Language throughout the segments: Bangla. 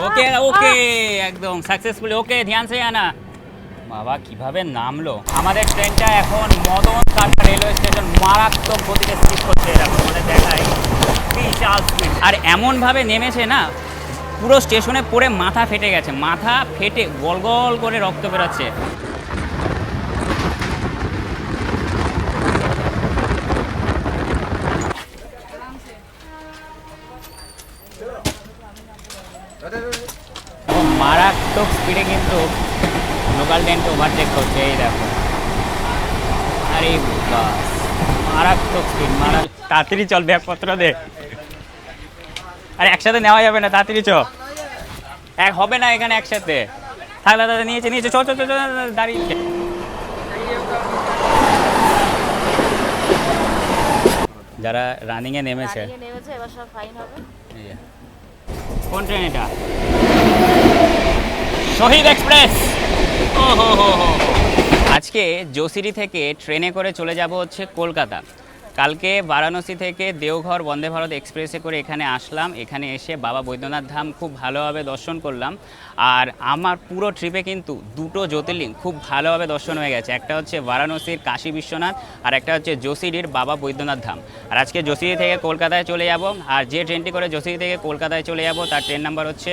ओके ओके একদম সাকসেসফুলি ওকে ধ্যান সে আনা বাবা কিভাবে নামলো আমাদের ট্রেনটা এখন মদন কাটা রেলওয়ে স্টেশন মারাত্মক গতিতে স্পিড করছে এরকম আমাদের দেখায় বিশাল স্পিড আর এমনভাবে নেমেছে না পুরো স্টেশনে পড়ে মাথা ফেটে গেছে মাথা ফেটে গল গল করে রক্ত বেরোচ্ছে মারাত্মক স্পিডে কিন্তু লোকাল ট্রেনকে ওভারটেক করছে এই দেখো আরে বাস মারাত্মক স্পিড তাড়াতাড়ি চল ব্যাগপত্র দে আরে একসাথে নেওয়া যাবে না তাড়াতাড়ি চ এক হবে না এখানে একসাথে থাকলে দাদা নিয়েছে নিয়েছে চল চল চল দাঁড়িয়ে যারা রানিংয়ে নেমেছে এবার সব ফাইন হবে কোন ট্রেন এটা শহীদ এক্সপ্রেস ও হো হো হো আজকে জোসিডি থেকে ট্রেনে করে চলে যাব হচ্ছে কলকাতা কালকে বারাণসী থেকে দেওঘর বন্দে ভারত এক্সপ্রেসে করে এখানে আসলাম এখানে এসে বাবা বৈদ্যনাথ ধাম খুব ভালোভাবে দর্শন করলাম আর আমার পুরো ট্রিপে কিন্তু দুটো জ্যোতির্লিঙ্গ খুব ভালোভাবে দর্শন হয়ে গেছে একটা হচ্ছে বারাণসীর কাশী বিশ্বনাথ আর একটা হচ্ছে জোসিডির বাবা বৈদ্যনাথ ধাম আর আজকে জোসিডি থেকে কলকাতায় চলে যাব আর যে ট্রেনটি করে জোসিডি থেকে কলকাতায় চলে যাব তার ট্রেন নাম্বার হচ্ছে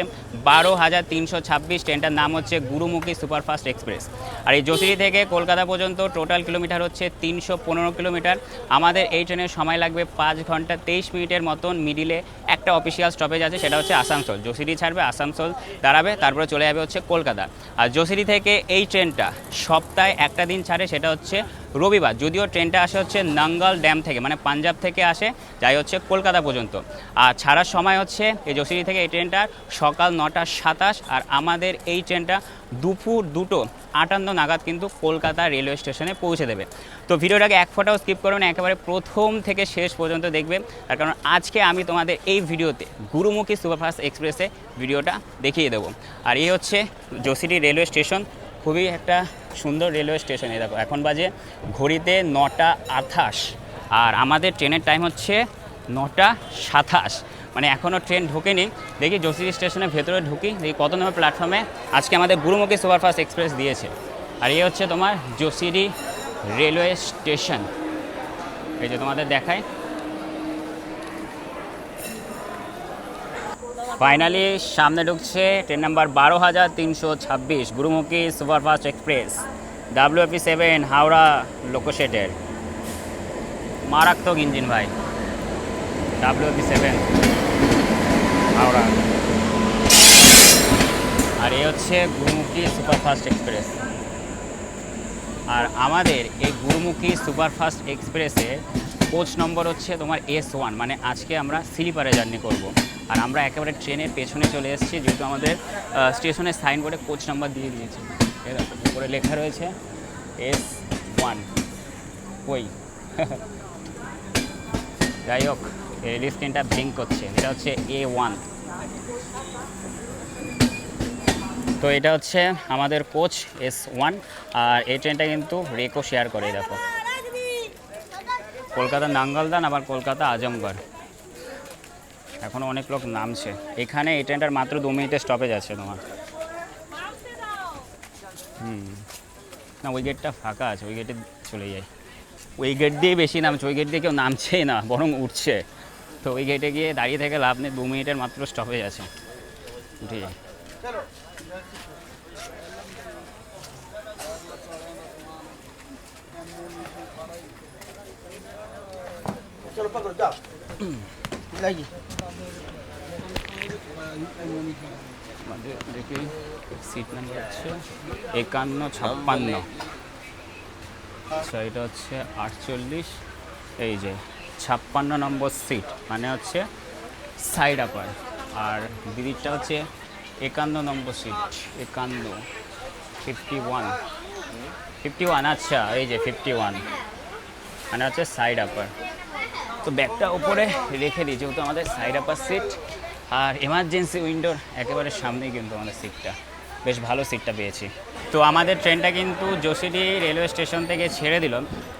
12,326 ট্রেনটার নাম হচ্ছে গুরুমুখী সুপারফাস্ট এক্সপ্রেস আর এই জোসিডি থেকে কলকাতা পর্যন্ত টোটাল কিলোমিটার হচ্ছে 315 কিলোমিটার আমাদের এই ট্রেনের সময় লাগবে 5 ঘন্টা 23 মিনিটের মতন মিডিলে একটা অফিসিয়াল স্টপেজ আছে সেটা হচ্ছে আসানসোল জোসিডি ছাড়বে আসানসোল দাঁড়াবে তারপরে চলে যাবে হচ্ছে কলকাতা আর জোসিডি থেকে এই ট্রেনটা সপ্তাহে একটা দিন ছাড়ে সেটা হচ্ছে রবিবার যদিও ট্রেনটা আসে হচ্ছে নাঙ্গল ড্যাম থেকে মানে পাঞ্জাব থেকে আসে যাই হচ্ছে কলকাতা পর্যন্ত আর ছাড়ার সময় হচ্ছে এই জোসিডি থেকে এই ট্রেনটার সকাল 9:27 আর আমাদের এই ট্রেনটা দুপুর 2:58 নাগাদ কিন্তু কলকাতা রেলওয়ে স্টেশনে পৌঁছে দেবে তো ভিডিওটাকে এক ফোঁটাও স্কিপ করবেন একেবারে প্রথম থেকে শেষ পর্যন্ত দেখবেন তার কারণ আজকে আমি তোমাদের এই ভিডিওতে গুরুমুখী সুপারফাস্ট এক্সপ্রেসে ভিডিওটা দেখিয়ে দেবো আর এই হচ্ছে জোসিডি রেলওয়ে স্টেশন খুবই একটা সুন্দর রেলওয়ে স্টেশন এই দেখো এখন বাজে ঘড়িতে 9:28 আর আমাদের ট্রেনের টাইম হচ্ছে 9:27 মানে এখনও ট্রেন ঢোকেনি দেখি জোসিডি স্টেশনের ভেতরে ঢুকি দেখি কত নম্বর প্ল্যাটফর্মে আজকে আমাদের গুরুমুখী সুপারফাস্ট এক্সপ্রেস দিয়েছে আর এই হচ্ছে তোমার জোসিডি রেলওয়ে স্টেশন এই যে তোমাদের দেখায় ফাইনালি সামনে ঢুকছে train number 12,326 Gurumukhi superfast express WFE7 Howrah লোকোশেডের মারাত্মক ইঞ্জিন ভাই WFE7 হাওড়া আর এই হচ্ছে গুরুমুখী সুপারফাস্ট এক্সপ্রেস আর আমাদের এই গুরুমুখী সুপারফাস্ট এক্সপ্রেসে কোচ নম্বর হচ্ছে তোমার S1 মানে আজকে আমরা স্লিপারে জার্নি করব আর আমরা একেবারে ট্রেনের পেছনে চলে এসেছি যেহেতু আমাদের স্টেশনের সাইনবোর্ডে কোচ নাম্বার দিয়ে দিয়েছে উপরে লেখা রয়েছে S1 কই যাই হোক রেল স্ক্রিনটা ব্লিঙ্ক করছে এটা হচ্ছে A1 তো এটা হচ্ছে আমাদের কোচ S1 আর এই ট্রেনটা কিন্তু রেকো শেয়ার করে দেখো কলকাতা নাঙ্গলদান আবার কলকাতা আজমগড় এখনও অনেক লোক নামছে এখানে এই ট্রেনটার মাত্র 2 মিনিটের স্টপেজ আছে তোমার না ওই গেটটা ফাঁকা আছে ওই গেটে চলে যায় ওই গেট দিয়ে বেশি নামছে ওই গেট দিয়ে কেউ নামছেই না বরং উঠছে তো ওই গেটে গিয়ে দাঁড়িয়ে থেকে লাভ নেই 2 মিনিটের মাত্র স্টপেজ আছে ঠিক আছে चलो पकड़ो जाओ लाइए দেখি সিট নাম্বার হচ্ছে 5156 আচ্ছা এটা হচ্ছে 48 এই যে 56 নম্বর সিট মানে হচ্ছে সাইড আপার আর দিদিরটা হচ্ছে 51 নম্বর সিট 51 আচ্ছা এই যে 51 মানে হচ্ছে সাইড আপার তো ব্যাগটা উপরে রেখে দিই যেহেতু আমাদের সাইড আপার সিট আর এমার্জেন্সি উইন্ডোর একেবারে সামনেই কিন্তু আমাদের সিটটা বেশ ভালো সিটটা পেয়েছি তো আমাদের ট্রেনটা কিন্তু জোসিডি রেলওয়ে স্টেশন থেকে ছেড়ে দিল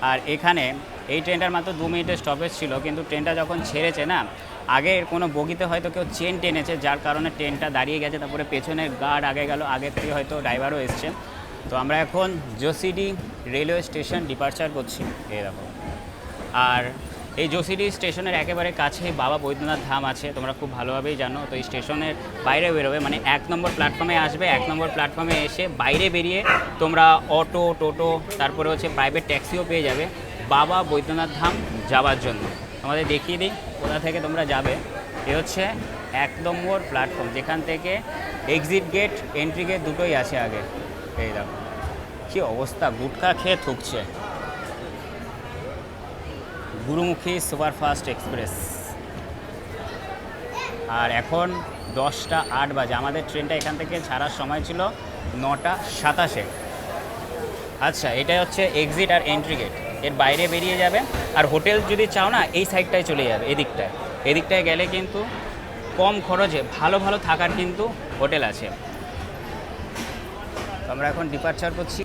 আর এখানে এই ট্রেনটার মাত্র 2 মিনিটের স্টপেজ ছিল কিন্তু ট্রেনটা যখন ছেড়েছে না আগের কোনো বগিতে হয়তো কেউ চেন টেনেছে, যার কারণে ট্রেনটা দাঁড়িয়ে গেছে, তারপরে পেছনের গার্ড আগে গেল, আগের থেকে হয়তো ড্রাইভারও এসছে। তো আমরা এখন জোসিডি রেলওয়ে স্টেশন ডিপার্চার করছি এরকম। আর এই জোসিডি স্টেশনের একেবারে কাছেই বাবা বৈদ্যনাথ ধাম আছে, তোমরা খুব ভালোভাবেই জানো। তো এই স্টেশনের বাইরে বেরোবে, মানে 1 নম্বর প্ল্যাটফর্মে আসবে, 1 নম্বর প্ল্যাটফর্মে এসে বাইরে বেরিয়ে তোমরা অটো, টোটো, তারপরে হচ্ছে প্রাইভেট ট্যাক্সিও পেয়ে যাবে বাবা বৈদ্যনাথ ধাম যাওয়ার জন্য। তোমাদের দেখিয়ে দিই কোথা থেকে তোমরা যাবে। এ হচ্ছে 1 নম্বর প্ল্যাটফর্ম, যেখান থেকে এক্সিট গেট, এন্ট্রি গেট দুটোই আছে আগে। এই দেখো কী অবস্থা, গুটখা খেয়ে থুকছে। গুরুমুখী সুপারফাস্ট এক্সপ্রেস। আর এখন 10টা 8 বাজে, আমাদের ট্রেনটা এখান থেকে ছাড়ার সময় ছিল 9টা 27-এ। আচ্ছা, এটাই হচ্ছে এক্সিট আর এন্ট্রি গেট, এর বাইরে বেরিয়ে যাবে। আর হোটেল যদি চাও না, এই সাইডটায় চলে যাবে, এদিকটায় গেলে কিন্তু কম খরচে ভালো ভালো থাকার কিন্তু হোটেল আছে। তো আমরা এখন ডিপার্চার করছি।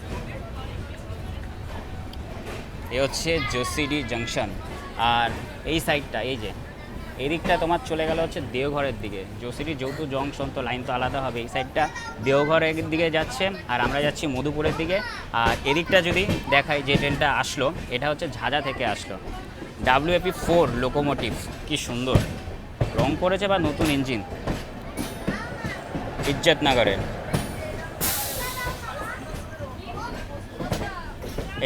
এ হচ্ছে জোসিডি জাংশন। আর এই সাইডটা, এই যে এদিকটা তোমার চলে গেল হচ্ছে দেওঘরের দিকে। জোসিডি যেহেতু জংশন, তো লাইন তো আলাদা হবে। এই সাইডটা দেওঘরের দিকে যাচ্ছে, আর আমরা যাচ্ছি মধুপুরের দিকে। আর এদিকটা যদি দেখাই, যে ট্রেনটা আসলো এটা হচ্ছে ঝাঁঝা থেকে আসলো, WAP4 লোকোমোটিভ। কি সুন্দর রং করেছে, বা নতুন ইঞ্জিন, ইজ্জতনগরের।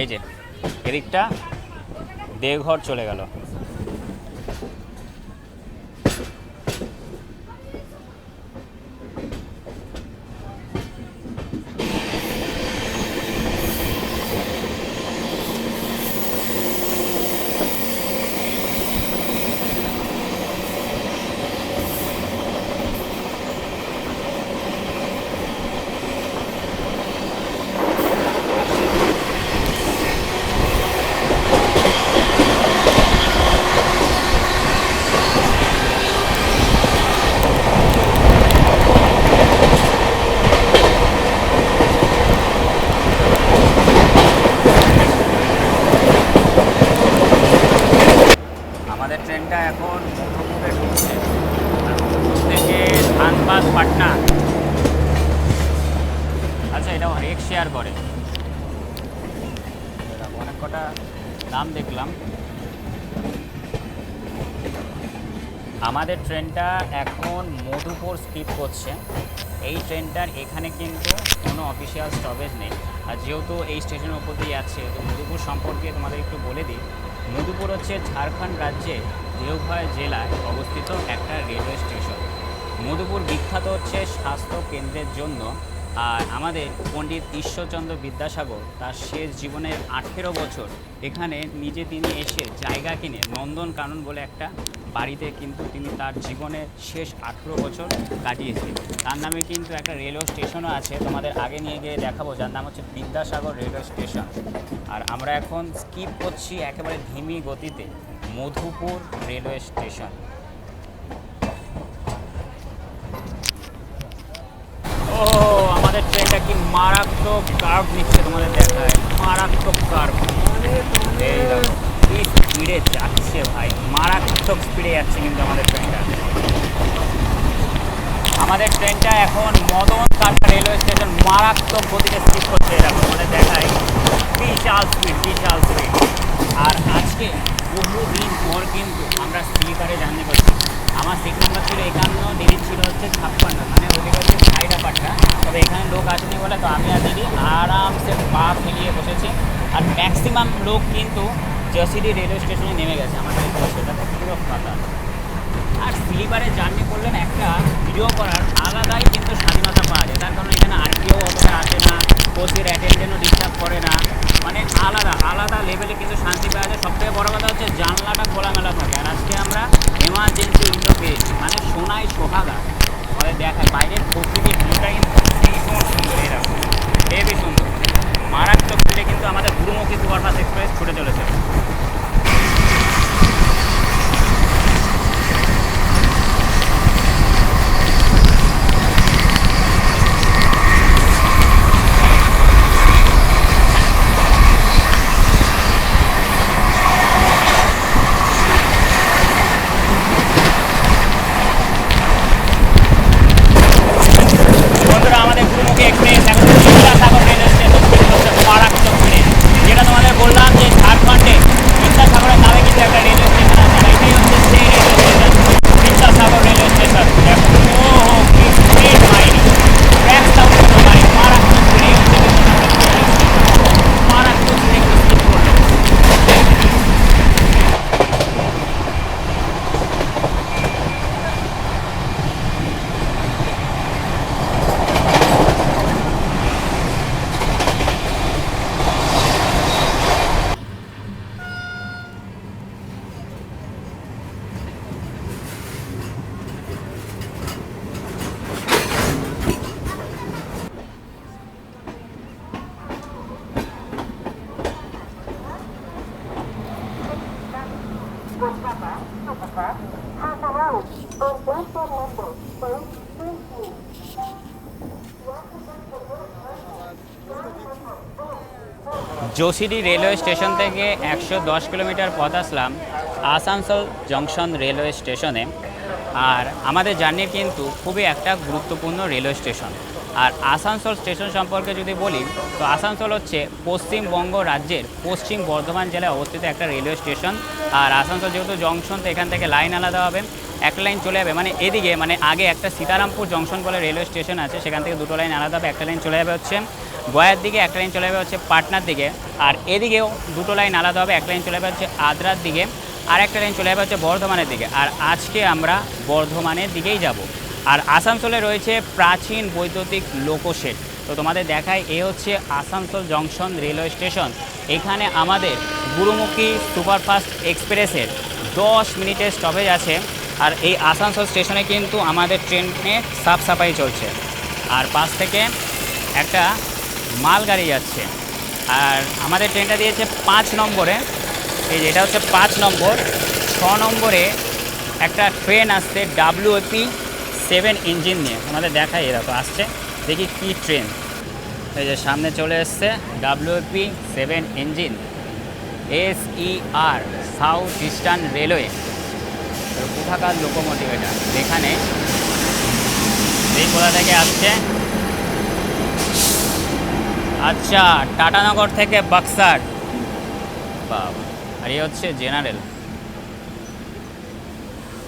এই যে এদিকটা দেওঘর চলে গেল। আমাদের ট্রেনটা এখন মধুপুরে ঢুকছে, থেকে ধানবাদ পাটনা। আচ্ছা, এটা রেক শেয়ার করে, অনেক কটা দাম দেখলাম। আমাদের ট্রেনটা এখন মধুপুর স্কিপ করছে। এই ট্রেনটার এখানে কিন্তু কোনো অফিসিয়াল স্টপেজ নেই। আর যেহেতু এই স্টেশনের উপর দিয়ে যাচ্ছে, তো মধুপুর সম্পর্কে তোমাদের একটু বলে দিই। মধুপুর হচ্ছে ঝাড়খণ্ড রাজ্যে দেওঘর জেলায় অবস্থিত একটা রেলওয়ে স্টেশন। মধুপুর বিখ্যাত হচ্ছে স্বাস্থ্য কেন্দ্রের জন্য। আর আমাদের পণ্ডিত ঈশ্বরচন্দ্র বিদ্যাসাগর তার শেষ জীবনের 18 বছর এখানে তিনি এসে জায়গা কিনে নন্দনকানন বলে একটা বাড়িতে কিন্তু তিনি তার জীবনের শেষ 18 বছর কাটিয়েছেন। তার নামে কিন্তু একটা রেলওয়ে স্টেশনও আছে, তোমাদের আগে নিয়ে গিয়ে দেখাবো, যার নাম হচ্ছে বিদ্যাসাগর রেলওয়ে স্টেশন। আর আমরা এখন স্কিপ করছি একেবারে ধিমি গতিতে মধুপুর রেলওয়ে স্টেশন। ও, আমাদের ট্রেনটা কি মারাত্মক কার্ভ নিচ্ছে, তোমাদের দেখায়, মারাত্মক কার্ভ। এই দেখো কি স্পিডে যাচ্ছে ভাই, মারাত্মক স্পিডে যাচ্ছে কিন্তু আমাদের ট্রেনটা এখন মদন কাটা রেলওয়ে স্টেশন মারাত্মক গতিতে স্পিড করছে। এরকম আমাদের দেখায় বিশাল স্পিড। আর আজকে বহুদিন পর কিন্তু আমরা স্লিপারে জার্নি করছি। আমার সিট নাম্বার ছিল 51, দিদির ছিল হচ্ছে 56, মানে ওদিকে হচ্ছে সাইডা পাট্টা। তবে এখানে লোক আসেনি বলে তো আমি আর দিদি আরামসে পা ফেলিয়ে বসেছি। আর ম্যাক্সিমাম লোক কিন্তু জোসিডি রেলওয়ে স্টেশনে নেমে গেছে, আমাদের সেটা পুরো ফাঁকা। আর স্লিপারে জার্নি করলেন একটা ভিডিও করার আলাদাই কিন্তু স্বাধীনতা পাওয়া যায়, তার কারণ এখানে আরটিও অতটা আসে না, কোচের অ্যাটেন্ডেন্টও ডিস্টার্ব করে না, মানে আলাদা লেভেলে কিন্তু শান্তি পাওয়া যায়। সবথেকে বড় কথা হচ্ছে জানলাটা খোলামেলা থাকে। আর আজকে আমরা এমার্জেন্সি উইন্ডো পেয়েছি, মানে সোনায় সোহাগা। আমাদের দেখায় বাইরের প্রকৃতির ভিউটা কিন্তু ভীষণ সুন্দর, এরকম হেবি সুন্দর। মারাত্মক স্পিডে কিন্তু আমাদের গুরুমুখী সুপারফাস্ট এক্সপ্রেস ছুটে চলেছে। जोशीडी रेलवे स्टेशन থেকে 110 কিলোমিটার পথ আসলাম আসানসোল জংশন রেলওয়ে স্টেশনে। আর আমাদের জার্নির কিন্তু খুবই একটা গুরুত্বপূর্ণ রেলওয়ে স্টেশন। আর আসানসোল স্টেশন সম্পর্কে যদি বলি তো আসানসোল হচ্ছে পশ্চিমবঙ্গ রাজ্যের পশ্চিম বর্ধমান জেলায় অবস্থিত একটা রেলওয়ে স্টেশন। আর আসানসোল যেহেতু জংশন, তো এখান থেকে লাইন আলাদা হবে, একটা লাইন চলে যাবে মানে এদিকে, মানে আগে একটা সীতারামপুর জংশন বলে রেলওয়ে স্টেশন আছে, সেখান থেকে দুটো লাইন আলাদা হবে, একটা লাইন চলে যাবে হচ্ছে গয়ার দিকে, একটা লাইন চলে যাবে হচ্ছে পাটনার দিকে। আর এদিকেও দুটো লাইন আলাদা হবে, একটা লাইন চলে যাবে হচ্ছে আদ্রার দিকে, আর একটা লাইন চলে যাবে হচ্ছে বর্ধমানের দিকে। আর আজকে আমরা বর্ধমানের দিকেই যাব। আর আসানসোলে রয়েছে প্রাচীন বৈদ্যুতিক লোকোশেড। তো তোমাদের দেখায় এ হচ্ছে আসানসোল জংশন রেলওয়ে স্টেশন। এখানে আমাদের গুরুমুখী সুপারফাস্ট এক্সপ্রেসের 10 মিনিটের স্টপেজ আছে। আর এই আসানসোল স্টেশনে কিন্তু আমাদের ট্রেনে সাফ সাফাই চলছে। আর পাশ থেকে একটা মাল গাড়ি যাচ্ছে। আর আমাদের ট্রেনটা দিয়েছে 5 নম্বরে, এই যে এটা হচ্ছে 5 নম্বর। 6 নম্বরে একটা ট্রেন আসছে WAP 7 ইঞ্জিন নিয়ে, আমাদের দেখাই এরকম আসছে, দেখি কি ট্রেন। এই যে সামনে চলে এসছে WAP 7 engine, SER south eastern railway. কোথাকার লোকোমোটিভ এটা, এখানে এই কোথা থেকে আসছে, আচ্ছা টাটানগর থেকে বাক্সার। বাবা, আর এই হচ্ছে জেনারেল।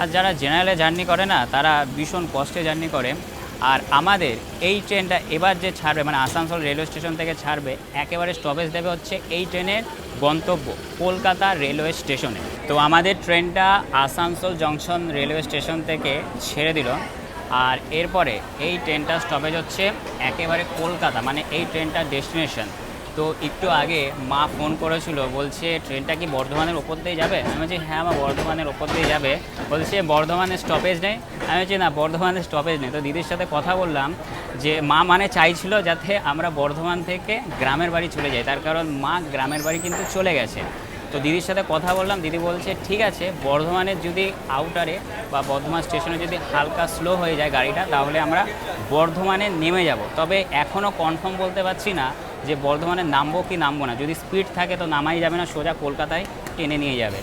আর যারা জেনারেলে জার্নি করে না, তারা ভীষণ কষ্টে জার্নি করে। আর আমাদের এই ট্রেনটা এবার যে ছাড়বে, মানে আসানসোল রেলওয়ে স্টেশন থেকে ছাড়বে, একেবারে স্টপেজ দেবে হচ্ছে এই ট্রেনের গন্তব্য কলকাতা রেলওয়ে স্টেশনে। তো আমাদের ট্রেনটা আসানসোল জংশন রেলওয়ে স্টেশন থেকে ছেড়ে দিল। আর এরপরে এই ট্রেনটা স্টপেজ হচ্ছে একেবারে কলকাতা, মানে এই ট্রেনটার ডেস্টিনেশন। তো একটু আগে মা ফোন করেছিল, বলছে ট্রেনটা কি বর্ধমানের ওপর দিয়ে যাবে? আমি বলছি হ্যাঁ মা, বর্ধমানের ওপর দিয়ে যাবে। বলছে বর্ধমানের স্টপেজ নেই? আমি বলছি না, বর্ধমানের স্টপেজ নেই। তো দিদির সাথে কথা বললাম যে মা মানে চাইছিল যাতে আমরা বর্ধমান থেকে গ্রামের বাড়ি চলে যাই, তার কারণ মা গ্রামের বাড়ি কিন্তু চলে গেছে। তো দিদির সাথে কথা বললাম, দিদি বলছে ঠিক আছে, বর্ধমানের যদি আউটারে বা বর্ধমান স্টেশনে যদি হালকা স্লো হয়ে যায় গাড়িটা, তাহলে আমরা বর্ধমানে নেমে যাব। তবে এখনও কনফার্ম বলতে পারছি না যে বর্ধমানে নামবো কি নামবো না। যদি স্পিড থাকে তো নামাই যাবে না, সোজা কলকাতায় টেনে নিয়ে যাবে।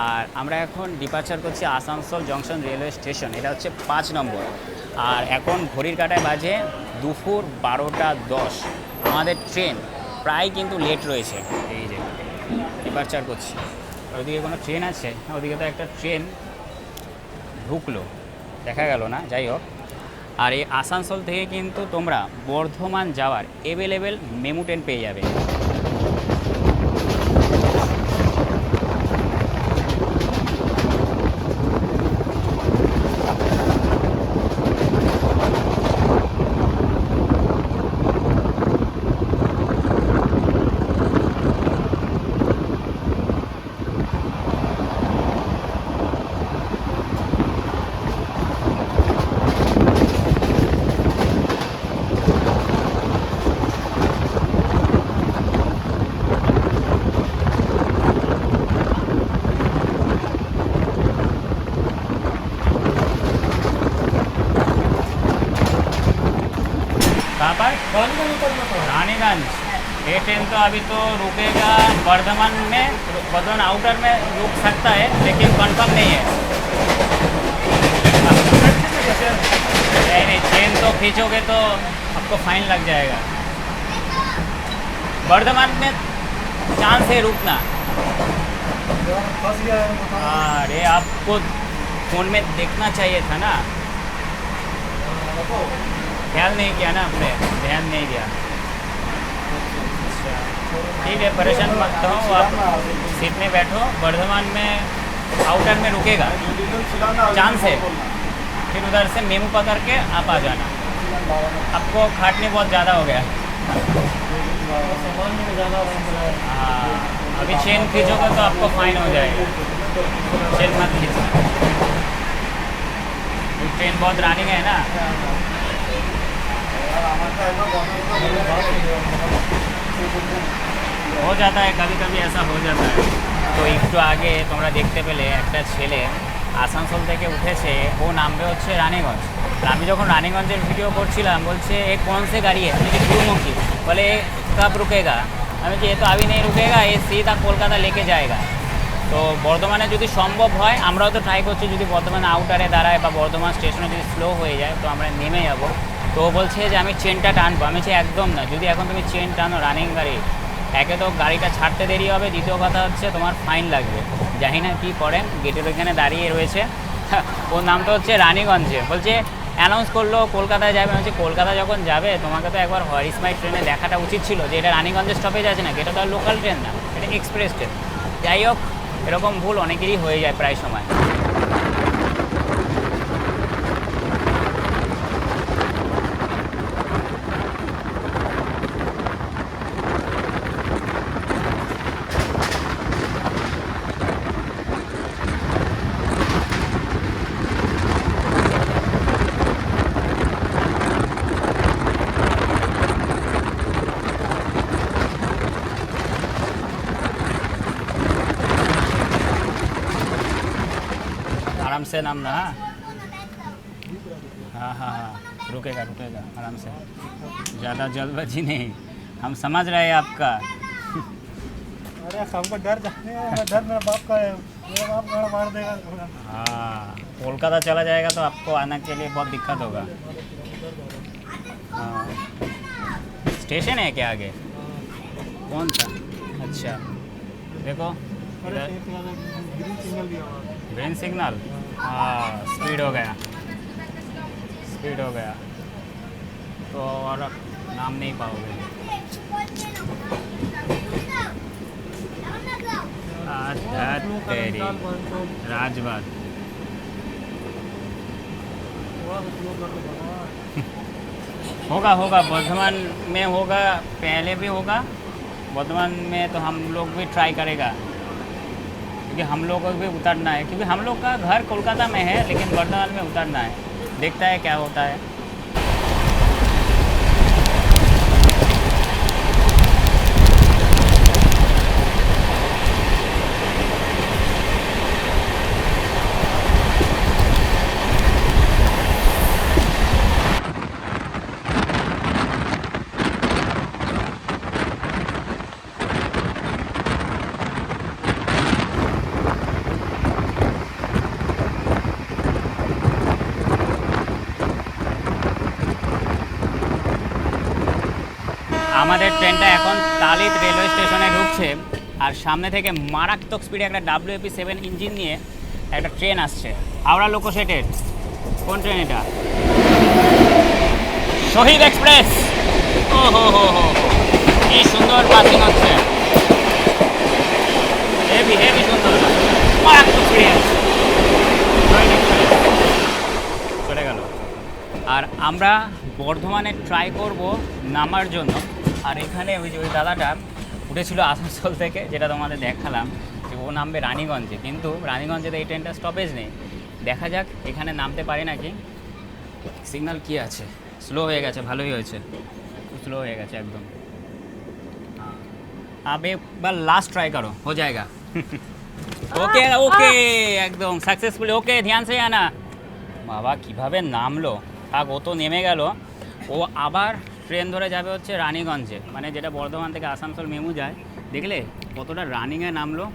আর আমরা এখন ডিপার্চার করছি আসানসোল জংশন রেলওয়ে স্টেশন, এটা হচ্ছে 5 নম্বর। আর এখন ঘড়ির কাঁটায় বাজে দুপুর 12টা 10। আমাদের ট্রেন প্রায় কিন্তু লেট রয়েছে, এই যে ডিপার্চার করছি। ওইদিকে কোনো ট্রেন আছে? ওদিকে তো একটা ট্রেন ঢুকলো, দেখা গেল না, যাই হোক। আর এই আসানসোল থেকে কিন্তু তোমরা বর্ধমান যাওয়ার অ্যাভেলেবেল মেমু ট্রেন পেয়ে যাবে। कहाँ पर? रानीगंज। ये ट्रेन तो अभी तो रुकेगा वर्धमान में, वर्धमान आउटर में रुक सकता है, लेकिन कंफर्म नहीं है। नहीं, ट्रेन तो खींचोगे तो आपको फाइन लग जाएगा। वर्धमान में चांस है रुकना। अरे आपको फ़ोन में देखना चाहिए था ना, ख्याल नहीं किया ना आपने, ध्यान नहीं दिया। अच्छा ठीक है, परेशान मत हो, आप सीट में बैठो। वर्धमान में आउटर में रुकेगा, चांस है, फिर उधर से मेमू पकड़ के आप आ जाना। आपको खाटने बहुत ज़्यादा हो गया। हाँ, अभी चेन खींचोगे तो आपको फाइन हो जाएगा, चेन मत खींचना। ट्रेन बहुत रनिंग है ना, हो जाता है, कभी कभी ऐसा हो जाता है। তো একটু আগে তোমরা দেখতে পেলে একটা ছেলে আসানসোল থেকে উঠেছে, ও নামবে হচ্ছে রানীগঞ্জ। আমি যখন রানীগঞ্জের ভিডিও করছিলাম, বলছে এ কোন সে গাড়ি है, আমি কি গুরুমুখী, বলে कब रुकेगा, আমি যে তো अभी नहीं रुकेगा ये सीधा কলকাতা लेके जाएगा। তো বর্ধমানে যদি সম্ভব হয় আমরাও তো ট্রাই করছি যদি বর্ধমান আউটারে দাঁড়ায় বা বর্ধমান স্টেশনে যদি স্লো হয়ে যায় তো আমরা নেমে যাব। তো ও বলছে যে আমি চেনটা টানবো, আমি বলছি একদম না, যদি এখন তুমি চেন টানো রানিং গাড়ি একে তো গাড়িটা ছাড়তে দেরি হবে, দ্বিতীয় কথা হচ্ছে তোমার ফাইন লাগবে। জানি না কী করেন, গেটের ওইখানে দাঁড়িয়ে রয়েছে। ওর নামটা হচ্ছে রানীগঞ্জে, বলছে অ্যানাউন্স করলো কলকাতায় যাবে। হচ্ছে কলকাতা যখন যাবে তোমাকে তো একবার হোয়ার ইজ মাই ট্রেনে দেখাটা উচিত ছিল যে এটা রানীগঞ্জের স্টপেজ আছে না, এটা তো আর লোকাল ট্রেন না, এটা এক্সপ্রেস ট্রেন। যাই হোক, এরকম ভুল অনেকেরই হয়ে যায় প্রায় সময়। आराम से नामना। हाँ हाँ हाँ, रुकेगा रुकेगा आराम से, ज़्यादा जल्दबाजी नहीं, हम समझ रहे हैं आपका। अरे हमको डर जाने डर मेरा बाप का है, मेरा बाप गाड़ मार देगा। हाँ, कोलकाता चला जाएगा तो आपको आने के लिए बहुत दिक्कत होगा। हाँ, स्टेशन है क्या आगे? कौन सा? अच्छा, देखो इधर ग्रीन सिग्नल दिया हुआ है। ग्रीन सिग्नल, हाँ स्पीड हो गया, स्पीड हो गया तो और नाम नहीं पाओगे। तेरी राजबाग होगा होगा, वर्धमान में होगा, पहले भी होगा वर्धमान में, तो हम लोग भी ट्राई करेगा क्योंकि हम लोग को भी उतरना है, क्योंकि हम लोग का घर कोलकाता में है लेकिन वर्धमान में उतरना है, देखता है क्या होता है। আমাদের ট্রেনটা এখন তালিত রেলওয়ে স্টেশনে ঢুকছে আর সামনে থেকে মারাত্মক স্পিডে একটা WAP7 ইঞ্জিন নিয়ে একটা ট্রেন আসছে, হাওড়া লোকোশেটের। কোন ট্রেন এটা? শহীদ এক্সপ্রেস। ও হো হো হো, কি সুন্দর পাসিং হচ্ছে, হেভি হেভি সুন্দর, মারাত্মক স্পিডে আসছে শহীদ এক্সপ্রেস। চলে গেল। আর আমরা বর্ধমানে ট্রাই করব নামার জন্য। আর এখানে ওই যে ওই দাদাটা উঠেছিল আসানসোল থেকে, যেটা তোমাদের দেখালাম, যে ও নামবে রানীগঞ্জে, কিন্তু রানীগঞ্জে তো এই ট্রেনটা স্টপেজ নেই। দেখা যাক এখানে নামতে পারে নাকি। সিগন্যাল কি আছে? স্লো হয়ে গেছে, ভালোই হয়েছে, স্লো হয়ে গেছে একদম। अब एक बार लास्ट ट्राई करो, हो जाएगा। ওকে ওকে, একদম সাকসেসফুলি। ওকে, ধ্যান সে আনা। বাবা কীভাবে নামলো, থাক ও তো নেমে গেল। ও আবার ট্রেন ধরে যাবে হচ্ছে রানীগঞ্জে, মানে যেটা বর্ধমান থেকে আসানসোল মেমু যায়। দেখলে কতটা রানিংয়ে নামলো।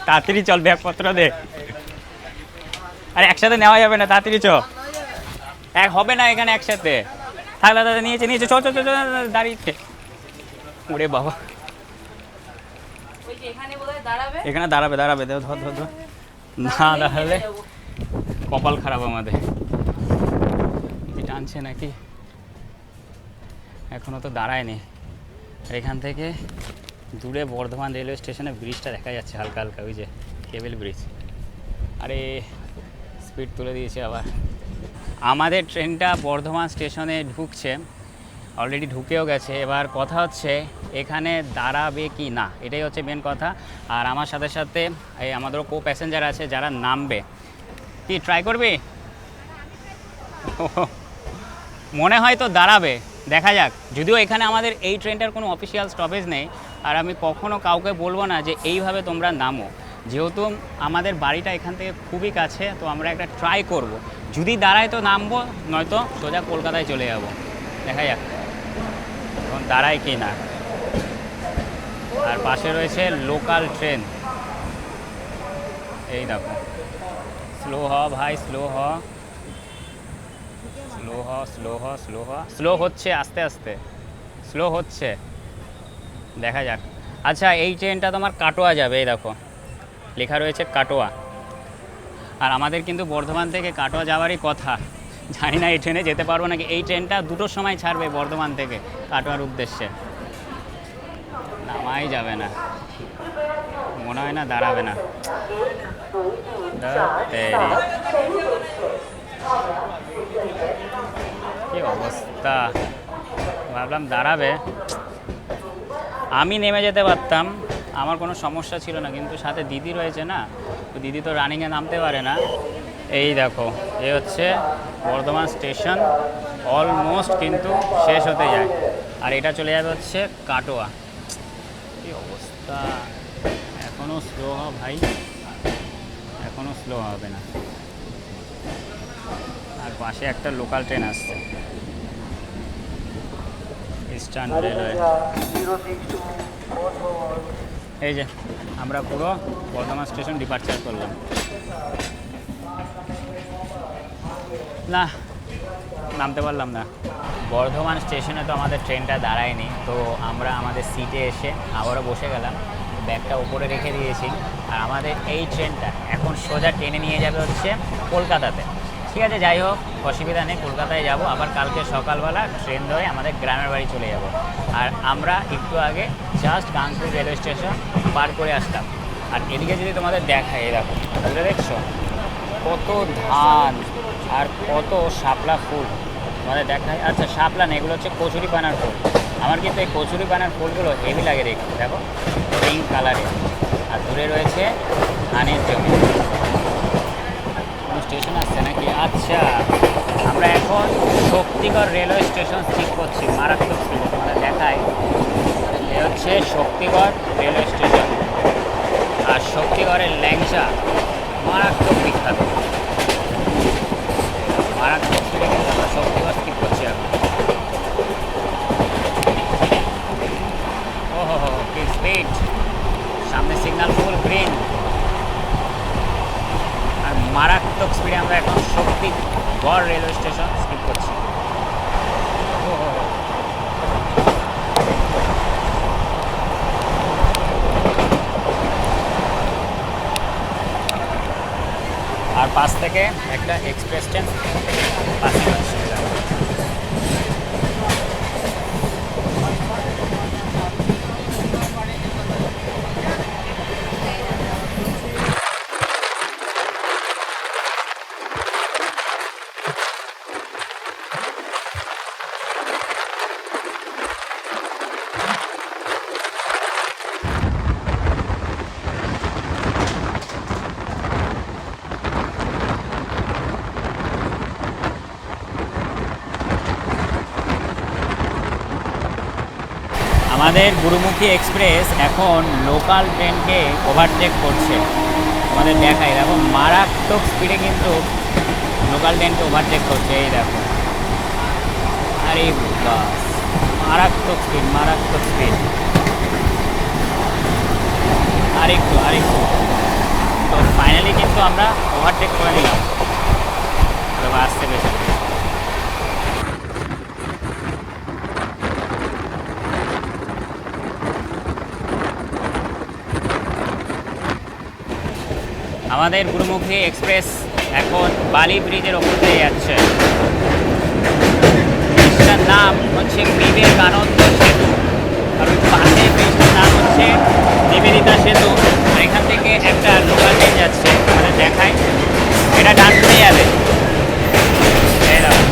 তাড়াতাড়ি চল, ব্যাগপত্র দে। আরে একসাথে নেওয়া যাবে না, তাড়াতাড়ি চ, এক হবে না এখানে একসাথে। থাকলে দাদা নিয়েছে নিয়েছে, চল চল চল, দাঁড়িয়ে। ওরে বাবা, এখানে দাঁড়াবে দাঁড়াবে, ধর ধর ধর, না দাঁড়ালে কপাল খারাপ আমাদের। কি টানছে নাকি, এখনও তো দাঁড়ায়নি। আর এখান থেকে দূরে বর্ধমান রেলওয়ে স্টেশনে ব্রিজটা দেখা যাচ্ছে হালকা হালকা, ওই যে কেবল ব্রিজ। আরে স্পিড তুলে দিয়েছে আবার। আমাদের ট্রেনটা বর্ধমান স্টেশনে ঢুকছে, অলরেডি ঢুকেও গেছে। এবার কথা হচ্ছে এখানে দাঁড়াবে কি না, এটাই হচ্ছে মেন কথা। আর আমার সাথে সাথে এই আমাদেরও কো প্যাসেঞ্জার আছে যারা নামবে। কি ট্রাই করবি? মনে হয় তো দাঁড়াবে, দেখা যাক। যদিও এখানে আমাদের এই ট্রেনটার কোনো অফিসিয়াল স্টপেজ নেই, আর আমি কখনও কাউকে বলবো না যে এইভাবে তোমরা নামো, যেহেতু আমাদের বাড়িটা এখান থেকে খুবই কাছে, তো আমরা একটা ট্রাই করব। যদি দাঁড়ায় তো নামবো, নয়তো সোজা কলকাতায় চলে যাব। দেখা যাক এখন দাঁড়ায় কি না। আর পাশে রয়েছে লোকাল ট্রেন। এই দেখো, স্লো হ ভাই, স্লো হ, স্লো হ, স্লো হ, স্লো হ, স্লো হচ্ছে, আস্তে আস্তে স্লো হচ্ছে। দেখা যাক। আচ্ছা, এই ট্রেনটা তোমার কাটোয়া যাবে, এই দেখো লেখা রয়েছে কাটোয়া। আর আমাদের কিন্তু বর্ধমান থেকে কাটোয়া যাওয়ারই কথা। জানি না এই ট্রেনে যেতে পারবো নাকি। এই ট্রেনটা 2টোর সময় ছাড়বে বর্ধমান থেকে কাটোয়ার উদ্দেশ্যে। নামাই যাবে না, মনে হয় না দাঁড়াবে না। কি অবস্থা, ভাবলাম দাঁড়াবে, আমি নেমে যেতে পারতাম, আমার কোনো সমস্যা ছিল না, কিন্তু সাথে দিদি রয়েছে না, তো দিদি তো রানিংয়ে নামতে পারে না। এই দেখো, এই হচ্ছে বর্ধমান স্টেশন, অলমোস্ট কিন্তু শেষ হতে যায়। আর এটা চলে যাবে হচ্ছে কাটোয়া। কি অবস্থা, এখনও স্লো হ ভাই, এখনও স্লো হবে না। আর পাশে একটা লোকাল ট্রেন আসছে, ইস্টার্ন রেলওয়ে। এই যে আমরা পুরো বর্ধমান স্টেশন ডিপার্চার করলাম। না, নামতে পারলাম না। বর্ধমান স্টেশনে তো আমাদের ট্রেনটা দাঁড়ায়নি, তো আমরা আমাদের সিটে এসে আবারও বসে গেলাম, ব্যাগটা উপরে রেখে দিয়েছি। আর আমাদের এই ট্রেনটা এখন সোজা ট্রেনে নিয়ে যাবে হচ্ছে কলকাতাতে। ঠিক আছে, যাই হোক, অসুবিধা নেই, কলকাতায় যাব। আবার কালকে সকালবেলা ট্রেন ধরে আমাদের গ্রামের বাড়ি চলে যাব। আর আমরা একটু আগে জাস্ট কানপুর রেলওয়ে স্টেশন পার করে আসলাম। আর এদিকে যদি তোমাদের দেখায়, এরকম তাহলে দেখছো কত ধান আর কত শাপলা ফুল তোমাদের দেখায়। আচ্ছা, শাপলা না, এগুলো হচ্ছে কচুরি পানার ফুল। আমার কিন্তু এই কচুরি পানার ফুলগুলো হেভি লাগে দেখতে, দেখো পিঙ্ক কালারে। আর দূরে রয়েছে ধানের জমি। কোনো স্টেশন আসছে নাকি? আচ্ছা, আমরা এখন শক্তিগড় রেলওয়ে স্টেশন ঠিক করছি, মারাত্মক স্পিডে তোমাদের দেখায়। এ হচ্ছে শক্তিগড় রেলওয়ে স্টেশন। আর শক্তিগড়ের ল্যাংচা মারাত্মক বিখ্যাত, মারাত্মক স্পিডে কিন্তু আমরা শক্তিগড় ঠিক করছি এখন। ওহো হো, কি স্পিড! সামনে সিগন্যাল ফুল গ্রিন, আর মারাত্মক স্পিডে আমরা এখন শক্তিগড় রেলওয়ে স্টেশন স্কিপ করছি। আর পাশ থেকে একটা এক্সপ্রেস ট্রেন পাশে যাচ্ছে। আমাদের গুরুমুখী এক্সপ্রেস এখন লোকাল ট্রেনকে ওভারটেক করছে। আমাদের দেখাই, দেখো মারাত্মক স্পিডে কিন্তু লোকাল ট্রেনকে ওভারটেক করছে। এই দেখো, আরে বাস, মারাত্মক স্পিড, মারাত্মক স্পিড। আরেকটু আরেকটু, তো ফাইনালি কিন্তু আমরা ওভারটেক করে নিলাম। আসতে পেরেছি। আমাদের গুরুমুখী এক্সপ্রেস এখন বালি ব্রিজের ওপর দিয়ে যাচ্ছে। ব্রিজটার নাম হচ্ছে বিবেকানন্দ সেতু, আর ওই পাশে ব্রিজটার নাম হচ্ছে নিবেদিতা সেতু। আর এখান থেকে একটা লোকাল ট্রেন যাচ্ছে, মানে দেখায় এটা ডানকুনি যাবে। এই দেখো,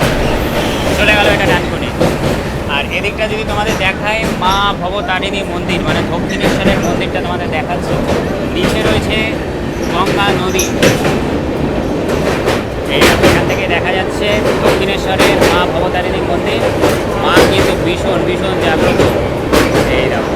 চলে গেল এটা ডানকুনি। আর এদিকটা যদি তোমাদের দেখায়, মা ভবতারিণী মন্দির, মানে দক্ষিণেশ্বরের মন্দিরটা তোমাদের দেখাচ্ছে। নিচে রয়েছে গঙ্গা নদী। এখান থেকে দেখা যাচ্ছে দক্ষিণেশ্বরের মা ভবতারিণী মন্দির। মা কিন্তু ভীষণ ভীষণ জাগ্রত। এই দেখো,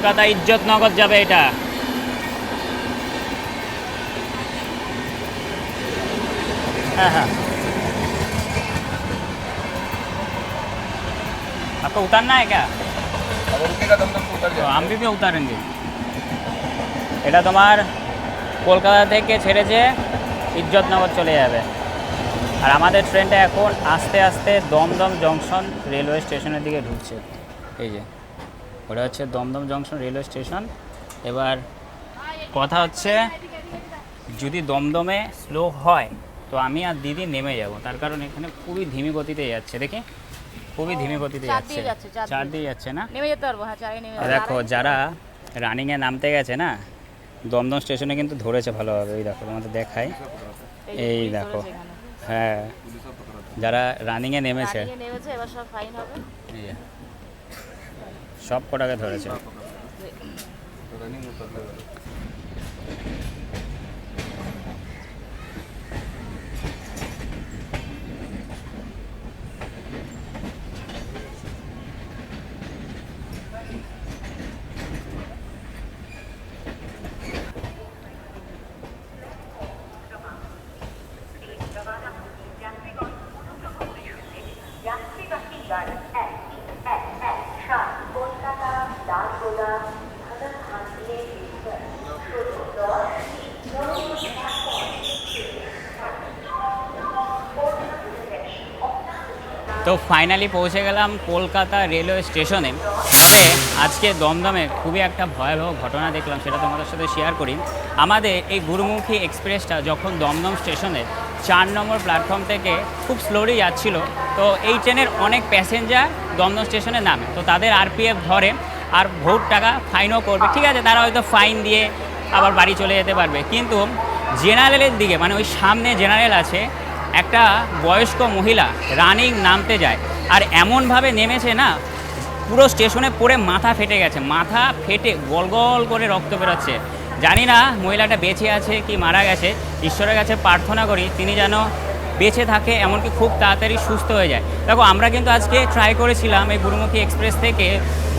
কলকাতা ইজ্জতনগর যাবে এটা। हाँ हाँ, आपको उतारना है क्या? अगर रुकेगा दमदम तो उतर तो जाएगा। हम भी उतारेंगे। এটা তোমার কলকাতা থেকে ছেড়েছে ইজ্জতনগর চলে যাবে। আর আমাদের ট্রেনটা এখন আস্তে আস্তে দমদম জংশন রেলওয়ে স্টেশনের দিকে ঢুকছে। এই যে ওটা হচ্ছে দমদম জংশন রেলওয়ে স্টেশন। এবার কথা হচ্ছে যদি দমদমে স্লো হয় তো আমি আর দিদি নেমে যাব, তার কারণ এখানে খুবই ধীমি গতিতে যাচ্ছে। দেখি খুবই ধীমি গতিতে চার যাচ্ছে, দিয়ে যাচ্ছে, চার চার দিয়ে। দিয়ে যাচ্ছে না। নেমে যেতে পারবো, হ্যাঁ চারে নেমে দেখো যারা রানিংয়ে নামতে গেছে না, দমদম স্টেশনে কিন্তু ধরেছে ভালোভাবে। এই দেখো তোমাদের দেখাই, এই দেখো, হ্যাঁ যারা রানিংয়ে নেমেছে নেমেছে, এবার সব ফাইন হবে। এই যে, সব কটাকে ধরেছে। रनिंग उतर लेगा। তো ফাইনালি পৌঁছে গেলাম কলকাতা রেলওয়ে স্টেশনে। তবে আজকে দমদমে খুবই একটা ভয়াবহ ঘটনা দেখলাম, সেটা তোমাদের সাথে শেয়ার করি। আমাদের এই গুরুমুখী এক্সপ্রেসটা যখন দমদম স্টেশনে 4 নম্বর প্ল্যাটফর্ম থেকে খুব স্লোলি যাচ্ছিল, তো এই ট্রেনের অনেক প্যাসেঞ্জার দমদম স্টেশনে নামে, তো তাদের আরপিএফ ধরে আর বহুত টাকা ফাইনও করবে। ঠিক আছে, তারা হয়তো ফাইন দিয়ে আবার বাড়ি চলে যেতে পারবে, কিন্তু জেনারেলের দিকে, মানে ওই সামনে জেনারেল আছে, একটা বয়স্ক মহিলা রানিং নামতে যায় আর এমনভাবে নেমেছে না, পুরো স্টেশনে পড়ে মাথা ফেটে গেছে, মাথা ফেটে গল গল করে রক্ত বেরোচ্ছে। জানি না মহিলাটা বেঁচে আছে কি মারা গেছে, ঈশ্বরের কাছে প্রার্থনা করি তিনি যেন বেঁচে থাকে, এমনকি খুব তাড়াতাড়ি সুস্থ হয়ে যায়। দেখো আমরা কিন্তু আজকে ট্রাই করেছিলাম এই গুরুমুখী এক্সপ্রেস থেকে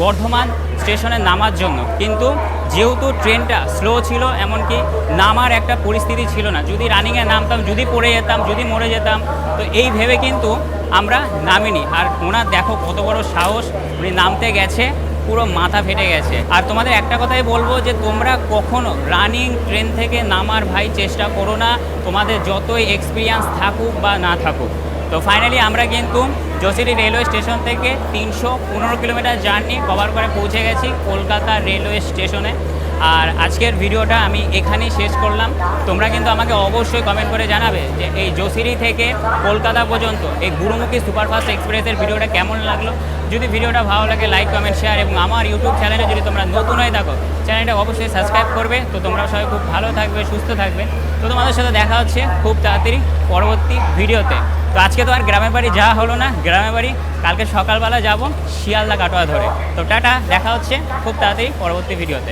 বর্ধমান স্টেশনে নামার জন্য, কিন্তু যেহেতু ট্রেনটা স্লো ছিল, এমনকি নামার একটা পরিস্থিতি ছিল না। যদি রানিংয়ে নামতাম, যদি পড়ে যেতাম, যদি মরে যেতাম, তো এই ভেবে কিন্তু আমরা নামিনি। আর ওনার দেখো কত বড় সাহস, উনি নামতে গেছে, পুরো মাথা ফেটে গেছে। আর তোমাদের একটা কথাই বলবো যে তোমরা কখনো রানিং ট্রেন থেকে নামার ভাই চেষ্টা করো না, তোমাদের যতই এক্সপিরিয়েন্স থাকুক বা না থাকুক। তো ফাইনালি আমরা কিন্তু জসিডি রেলওয়ে স্টেশন থেকে 315 কিলোমিটার জার্নি কভার করে পৌঁছে গেছি কলকাতা রেলওয়ে স্টেশনে। আর আজকের ভিডিওটা আমি এখানেই শেষ করলাম। তোমরা কিন্তু আমাকে অবশ্যই কমেন্ট করে জানাবে যে এই জসিডি থেকে কলকাতা পর্যন্ত এই গুরুমুখী সুপারফাস্ট এক্সপ্রেসের ভিডিওটা কেমন লাগলো। যদি ভিডিওটা ভালো লাগে লাইক কমেন্ট শেয়ার, এবং আমার ইউটিউব চ্যানেলে যদি তোমরা নতুন হয়ে থাকো চ্যানেলটা অবশ্যই সাবস্ক্রাইব করবে। তো তোমরা সবাই খুব ভালো থাকবে, সুস্থ থাকবে। তো তোমাদের সাথে দেখা হচ্ছে খুব তাড়াতাড়ি পরবর্তী ভিডিওতে। তো আজকে তো আর গ্রামের বাড়ি যাওয়া হলো না, গ্রামের বাড়ি কালকে সকালবেলা যাব শিয়ালদা কাটোয়া ধরে। তো টাটা, দেখা হচ্ছে খুব তাড়াতাড়ি পরবর্তী ভিডিওতে।